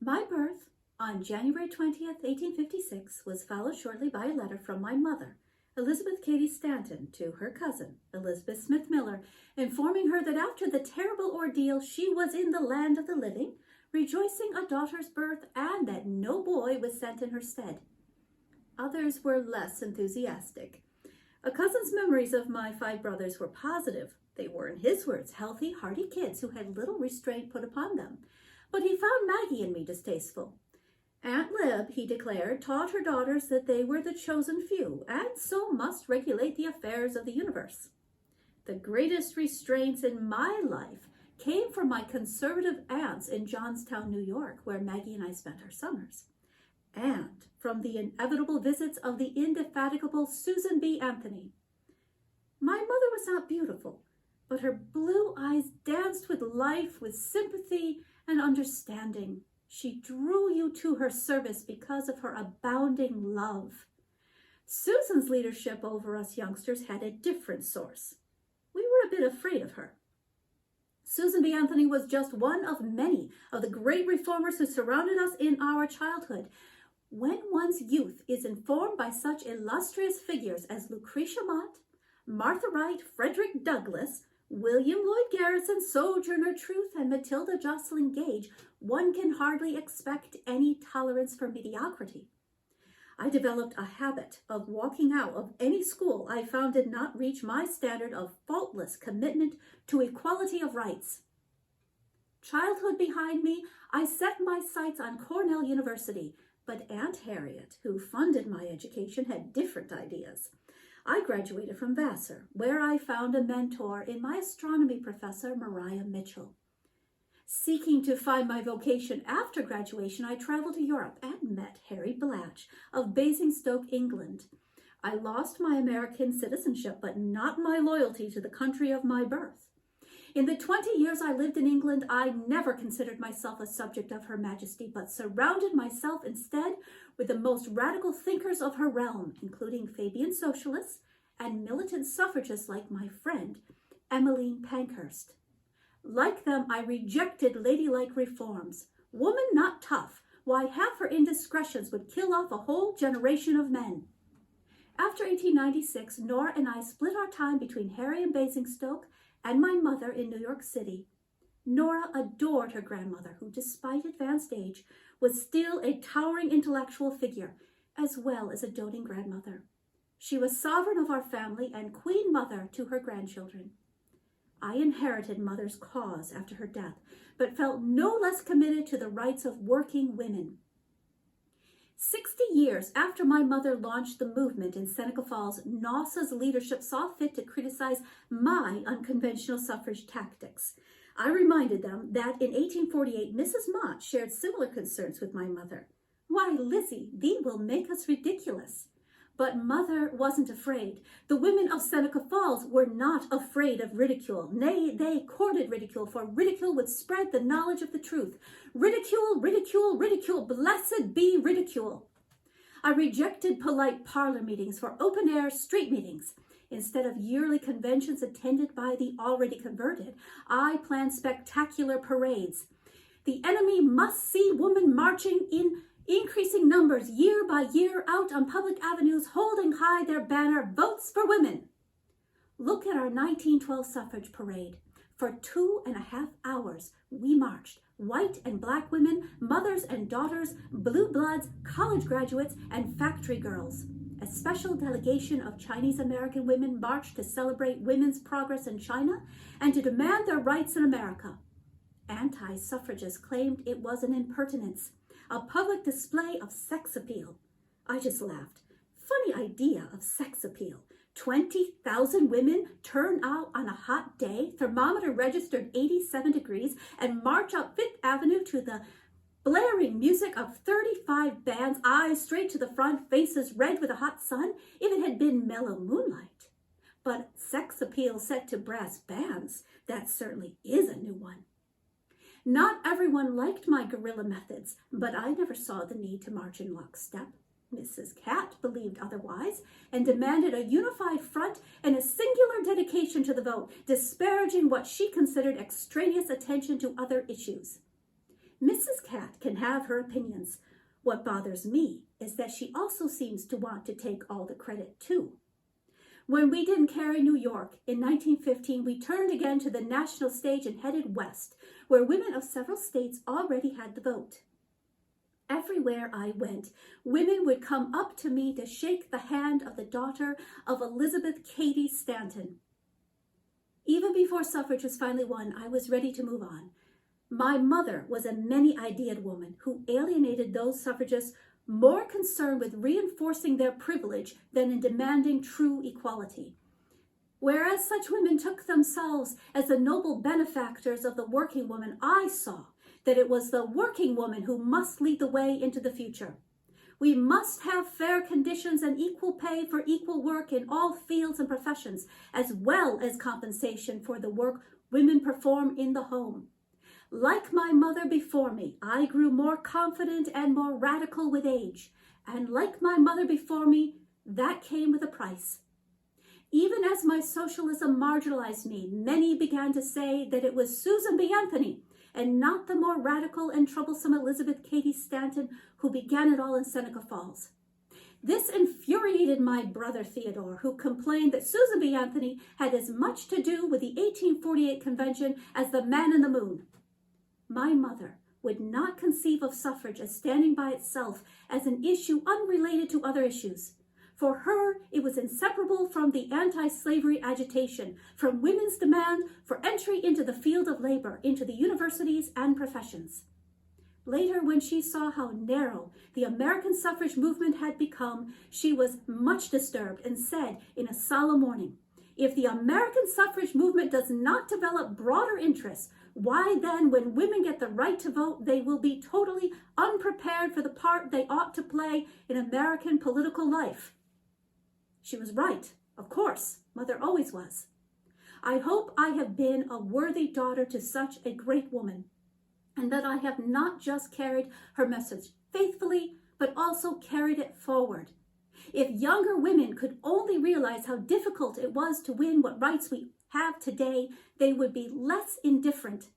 My birth on January 20th, 1856, was followed shortly by a letter from my mother, Elizabeth Cady Stanton, to her cousin, Elizabeth Smith Miller, informing her that after the terrible ordeal she was in the land of the living, rejoicing a daughter's birth, and that no boy was sent in her stead. Others were less enthusiastic. A cousin's memories of my 5 brothers were positive. They were, in his words, healthy, hearty kids who had little restraint put upon them. But he found Maggie and me distasteful. Aunt Lib, he declared, taught her daughters that they were the chosen few, and so must regulate the affairs of the universe. The greatest restraints in my life came from my conservative aunts in Johnstown, New York, where Maggie and I spent our summers, and from the inevitable visits of the indefatigable Susan B. Anthony. My mother was not beautiful, but her blue eyes danced with life, with sympathy and understanding. She drew you to her service because of her abounding love. Susan's leadership over us youngsters had a different source. We were a bit afraid of her. Susan B. Anthony was just one of many of the great reformers who surrounded us in our childhood. When one's youth is informed by such illustrious figures as Lucretia Mott, Martha Wright, Frederick Douglass, William Lloyd Garrison, Sojourner Truth, and Matilda Jocelyn Gage, one can hardly expect any tolerance for mediocrity. I developed a habit of walking out of any school I found did not reach my standard of faultless commitment to equality of rights. Childhood behind me, I set my sights on Cornell University, but Aunt Harriot, who funded my education, had different ideas. I graduated from Vassar, where I found a mentor in my astronomy professor, Maria Mitchell. Seeking to find my vocation after graduation, I traveled to Europe and met Harry Blatch of Basingstoke, England. I lost my American citizenship, but not my loyalty to the country of my birth. In the 20 years I lived in England, I never considered myself a subject of Her Majesty, but surrounded myself instead with the most radical thinkers of her realm, including Fabian socialists and militant suffragists like my friend, Emmeline Pankhurst. Like them, I rejected ladylike reforms. Woman not tough, why half her indiscretions would kill off a whole generation of men. After 1896, Nora and I split our time between Harry and Basingstoke and my mother in New York City. Nora adored her grandmother, who, despite advanced age, was still a towering intellectual figure, as well as a doting grandmother. She was sovereign of our family and queen mother to her grandchildren. I inherited Mother's cause after her death, but felt no less committed to the rights of working women. 60 years after my mother launched the movement in Seneca Falls, NAWSA's leadership saw fit to criticize my unconventional suffrage tactics. I reminded them that in 1848, Mrs. Mott shared similar concerns with my mother. Why, Lizzie, thee will make us ridiculous. But Mother wasn't afraid. The women of Seneca Falls were not afraid of ridicule. Nay, they courted ridicule, for ridicule would spread the knowledge of the truth. Ridicule, ridicule, ridicule, blessed be ridicule. I rejected polite parlor meetings for open-air street meetings. Instead of yearly conventions attended by the already converted, I planned spectacular parades. The enemy must see women marching in increasing numbers year by year out on public avenues, holding high their banner, Votes for Women. Look at our 1912 suffrage parade. For 2.5 hours, we marched, white and black women, mothers and daughters, blue bloods, college graduates, and factory girls. A special delegation of Chinese American women marched to celebrate women's progress in China and to demand their rights in America. Anti-suffragists claimed it was an impertinence, a public display of sex appeal. I just laughed. Funny idea of sex appeal. 20,000 women turn out on a hot day, thermometer registered 87 degrees, and march up Fifth Avenue to the blaring music of 35 bands, eyes straight to the front, faces red with the hot sun, if it had been mellow moonlight. But sex appeal set to brass bands, that certainly is a new one. Not everyone liked my guerrilla methods, but I never saw the need to march in lockstep. Mrs. Catt believed otherwise and demanded a unified front and a singular dedication to the vote, disparaging what she considered extraneous attention to other issues. Mrs. Cat can have her opinions. What bothers me is that she also seems to want to take all the credit too. When we didn't carry New York in 1915, we turned again to the national stage and headed west, where women of several states already had the vote. Everywhere I went, women would come up to me to shake the hand of the daughter of Elizabeth Cady Stanton. Even before suffrage was finally won, I was ready to move on. My mother was a many-ideaed woman who alienated those suffragists more concerned with reinforcing their privilege than in demanding true equality. Whereas such women took themselves as the noble benefactors of the working woman, I saw that it was the working woman who must lead the way into the future. We must have fair conditions and equal pay for equal work in all fields and professions, as well as compensation for the work women perform in the home. Like my mother before me, I grew more confident and more radical with age. And like my mother before me, that came with a price. Even as my socialism marginalized me, many began to say that it was Susan B. Anthony and not the more radical and troublesome Elizabeth Cady Stanton who began it all in Seneca Falls. This infuriated my brother Theodore, who complained that Susan B. Anthony had as much to do with the 1848 convention as the man in the moon. My mother would not conceive of suffrage as standing by itself as an issue unrelated to other issues. For her, it was inseparable from the anti-slavery agitation, from women's demand for entry into the field of labor, into the universities and professions. Later, when she saw how narrow the American suffrage movement had become, she was much disturbed and said in a solemn warning, "If the American suffrage movement does not develop broader interests, why then, when women get the right to vote, they will be totally unprepared for the part they ought to play in American political life." She was right, of course. Mother always was. I hope I have been a worthy daughter to such a great woman, and that I have not just carried her message faithfully, but also carried it forward. If younger women could only realize how difficult it was to win what rights we have today, they would be less indifferent.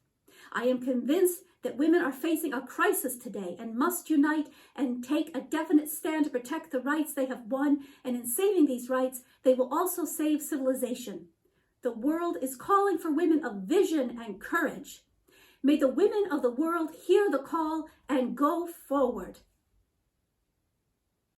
I am convinced that women are facing a crisis today and must unite and take a definite stand to protect the rights they have won, and in saving these rights, they will also save civilization. The world is calling for women of vision and courage. May the women of the world hear the call and go forward.